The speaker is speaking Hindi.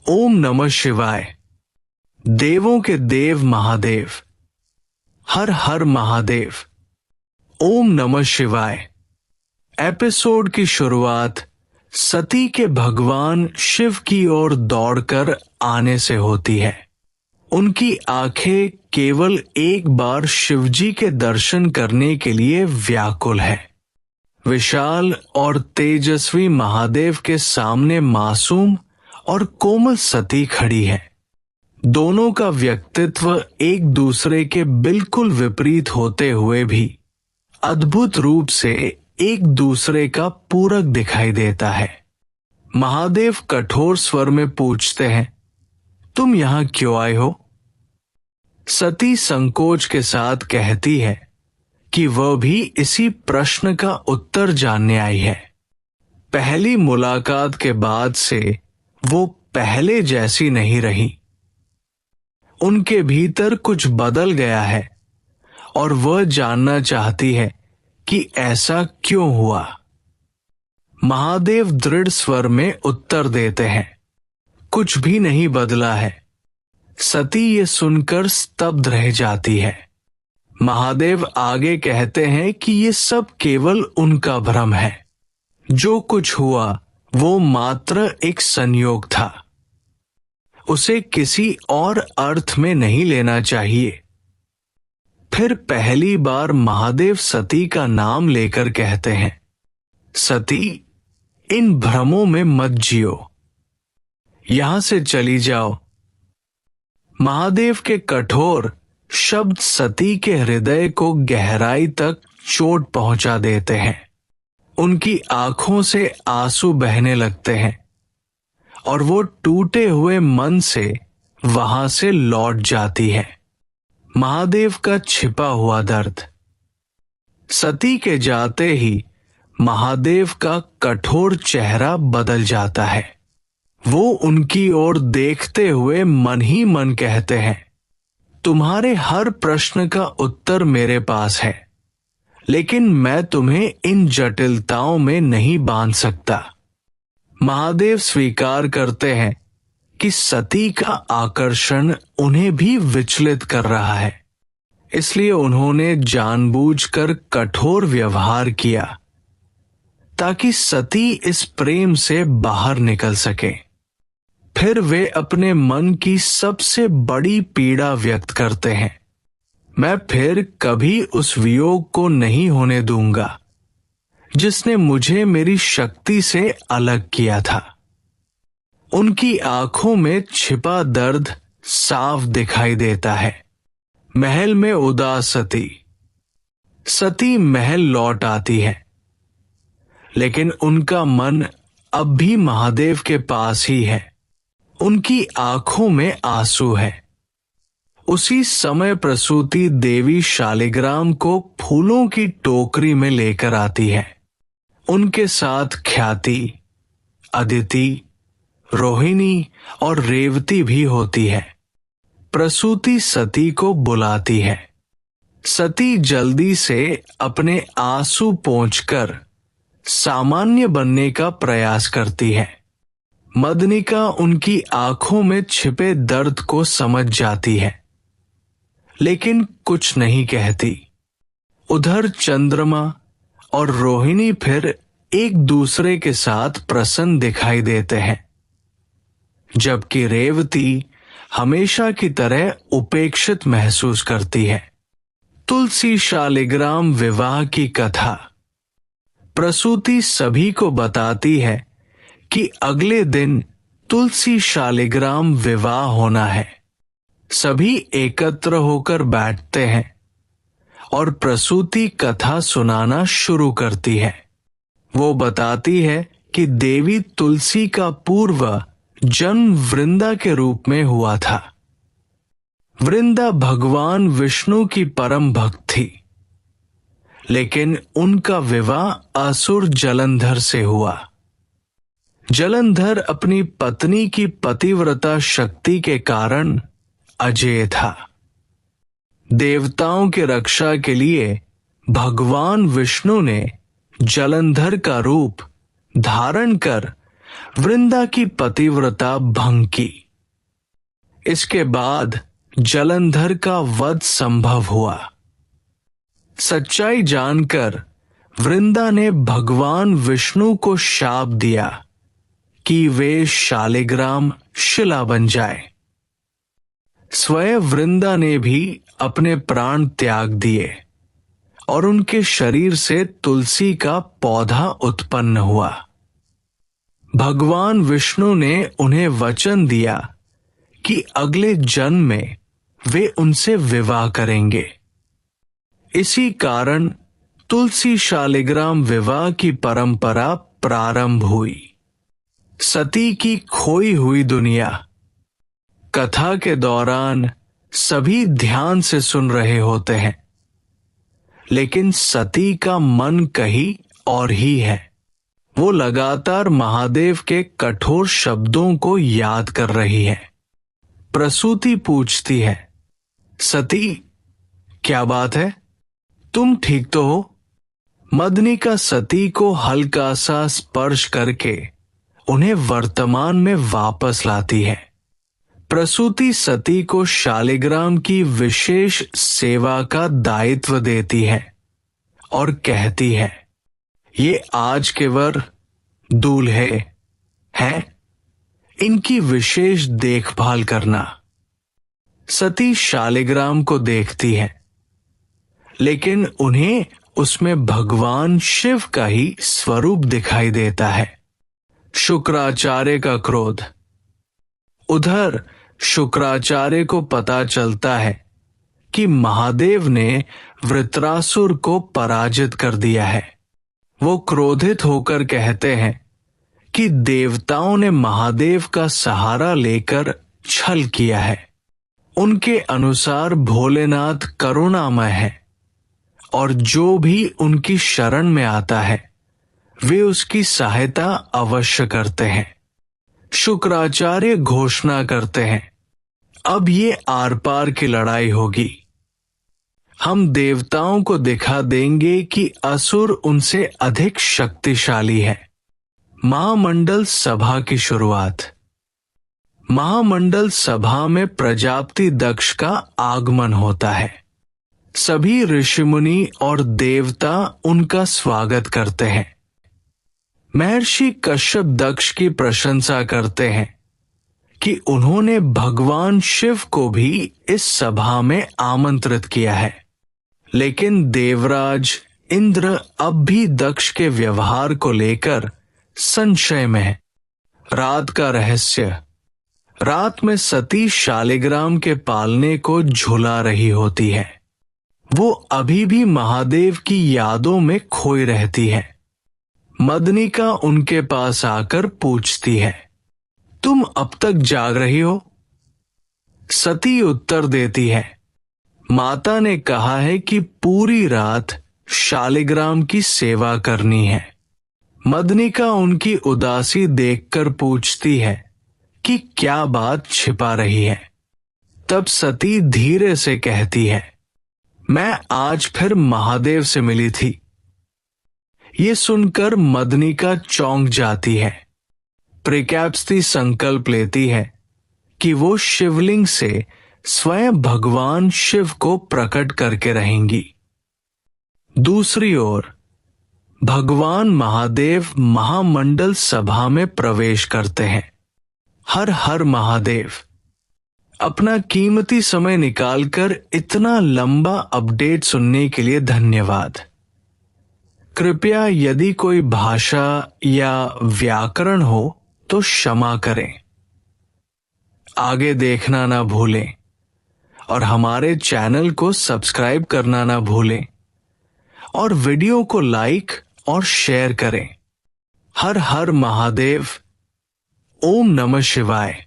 ओम नमः शिवाय। देवों के देव महादेव, हर हर महादेव। ओम नमः शिवाय। एपिसोड की शुरुआत सती के भगवान शिव की ओर दौड़कर आने से होती है। उनकी आंखें केवल एक बार शिवजी के दर्शन करने के लिए व्याकुल है। विशाल और तेजस्वी महादेव के सामने मासूम और कोमल सती खड़ी है। दोनों का व्यक्तित्व एक दूसरे के बिल्कुल विपरीत होते हुए भी अद्भुत रूप से एक दूसरे का पूरक दिखाई देता है। महादेव कठोर स्वर में पूछते हैं, तुम यहां क्यों आए हो? सती संकोच के साथ कहती है कि वह भी इसी प्रश्न का उत्तर जानने आई है। पहली मुलाकात के बाद से वो पहले जैसी नहीं रही। उनके भीतर कुछ बदल गया है और वह जानना चाहती है कि ऐसा क्यों हुआ। महादेव दृढ़ स्वर में उत्तर देते हैं, कुछ भी नहीं बदला है। सती ये सुनकर स्तब्ध रह जाती है। महादेव आगे कहते हैं कि ये सब केवल उनका भ्रम है। जो कुछ हुआ वो मात्र एक संयोग था। उसे किसी और अर्थ में नहीं लेना चाहिए। फिर पहली बार महादेव सती का नाम लेकर कहते हैं, सती, इन भ्रमों में मत जियो, यहां से चली जाओ। महादेव के कठोर शब्द सती के हृदय को गहराई तक चोट पहुंचा देते हैं। उनकी आंखों से आंसू बहने लगते हैं और वो टूटे हुए मन से वहां से लौट जाती है। महादेव का छिपा हुआ दर्द। सती के जाते ही महादेव का कठोर चेहरा बदल जाता है। वो उनकी ओर देखते हुए मन ही मन कहते हैं, तुम्हारे हर प्रश्न का उत्तर मेरे पास है, लेकिन मैं तुम्हें इन जटिलताओं में नहीं बांध सकता। महादेव स्वीकार करते हैं कि सती का आकर्षण उन्हें भी विचलित कर रहा है, इसलिए उन्होंने जानबूझकर कठोर व्यवहार किया ताकि सती इस प्रेम से बाहर निकल सके। फिर वे अपने मन की सबसे बड़ी पीड़ा व्यक्त करते हैं, मैं फिर कभी उस वियोग को नहीं होने दूंगा जिसने मुझे मेरी शक्ति से अलग किया था। उनकी आंखों में छिपा दर्द साफ दिखाई देता है। महल में उदास सती महल लौट आती है, लेकिन उनका मन अब भी महादेव के पास ही है। उनकी आंखों में आंसू है। उसी समय प्रसूति देवी शालिग्राम को फूलों की टोकरी में लेकर आती है। उनके साथ ख्याति, अदिति, रोहिणी और रेवती भी होती है। प्रसूति सती को बुलाती है। सती जल्दी से अपने आंसू पोंछकर सामान्य बनने का प्रयास करती है। मदनिका उनकी आंखों में छिपे दर्द को समझ जाती है, लेकिन कुछ नहीं कहती। उधर चंद्रमा और रोहिणी फिर एक दूसरे के साथ प्रसन्न दिखाई देते हैं, जबकि रेवती हमेशा की तरह उपेक्षित महसूस करती है। तुलसी शालिग्राम विवाह की कथा। प्रसूति सभी को बताती है कि अगले दिन तुलसी शालिग्राम विवाह होना है। सभी एकत्र होकर बैठते हैं और प्रसूति कथा सुनाना शुरू करती है। वो बताती है कि देवी तुलसी का पूर्व जन्म वृंदा के रूप में हुआ था। वृंदा भगवान विष्णु की परम भक्त थी, लेकिन उनका विवाह असुर जलंधर से हुआ। जलंधर अपनी पत्नी की पतिव्रता शक्ति के कारण अजेय था। देवताओं की रक्षा के लिए भगवान विष्णु ने जलंधर का रूप धारण कर वृंदा की पतिव्रता भंग की। इसके बाद जलंधर का वध संभव हुआ। सच्चाई जानकर वृंदा ने भगवान विष्णु को शाप दिया कि वे शालिग्राम शिला बन जाए। स्वयं वृंदा ने भी अपने प्राण त्याग दिए और उनके शरीर से तुलसी का पौधा उत्पन्न हुआ। भगवान विष्णु ने उन्हें वचन दिया कि अगले जन्म में वे उनसे विवाह करेंगे। इसी कारण तुलसी शालिग्राम विवाह की परंपरा प्रारंभ हुई। सती की खोई हुई दुनिया। कथा के दौरान सभी ध्यान से सुन रहे होते हैं, लेकिन सती का मन कहीं और ही है। वो लगातार महादेव के कठोर शब्दों को याद कर रही है। प्रसूति पूछती है, सती क्या बात है, तुम ठीक तो हो? मदनिका सती को हल्का सा स्पर्श करके उन्हें वर्तमान में वापस लाती है। प्रसूति सती को शालिग्राम की विशेष सेवा का दायित्व देती है और कहती है, ये आज के वर दूल्हे हैं, इनकी विशेष देखभाल करना। सती शालिग्राम को देखती है, लेकिन उन्हें उसमें भगवान शिव का ही स्वरूप दिखाई देता है। शुक्राचार्य का क्रोध। उधर शुक्राचार्य को पता चलता है कि महादेव ने वृत्रासुर को पराजित कर दिया है। वो क्रोधित होकर कहते हैं कि देवताओं ने महादेव का सहारा लेकर छल किया है। उनके अनुसार भोलेनाथ करुणामय है और जो भी उनकी शरण में आता है वे उसकी सहायता अवश्य करते हैं। शुक्राचार्य घोषणा करते हैं, अब ये आर पार की लड़ाई होगी। हम देवताओं को दिखा देंगे कि असुर उनसे अधिक शक्तिशाली है। महामंडल सभा की शुरुआत। महामंडल सभा में प्रजापति दक्ष का आगमन होता है। सभी ऋषिमुनि और देवता उनका स्वागत करते हैं। महर्षि कश्यप दक्ष की प्रशंसा करते हैं कि उन्होंने भगवान शिव को भी इस सभा में आमंत्रित किया है। लेकिन देवराज इंद्र अब भी दक्ष के व्यवहार को लेकर संशय में है। रात का रहस्य। रात में सती शालिग्राम के पालने को झुला रही होती है। वो अभी भी महादेव की यादों में खोई रहती है। मदनिका उनके पास आकर पूछती है, तुम अब तक जाग रही हो? सती उत्तर देती है, माता ने कहा है कि पूरी रात शालिग्राम की सेवा करनी है। मदनिका उनकी उदासी देखकर पूछती है कि क्या बात छिपा रही है। तब सती धीरे से कहती है, मैं आज फिर महादेव से मिली थी। ये सुनकर मदनिका चौंक जाती है। प्रज्ञाप्ति संकल्प लेती है कि वो शिवलिंग से स्वयं भगवान शिव को प्रकट करके रहेंगी। दूसरी ओर भगवान महादेव महामंडल सभा में प्रवेश करते हैं। हर हर महादेव। अपना कीमती समय निकालकर इतना लंबा अपडेट सुनने के लिए धन्यवाद। कृपया यदि कोई भाषा या व्याकरण हो तो क्षमा करें। आगे देखना ना भूलें और हमारे चैनल को सब्सक्राइब करना ना भूलें और वीडियो को लाइक और शेयर करें। हर हर महादेव। ओम नमः शिवाय।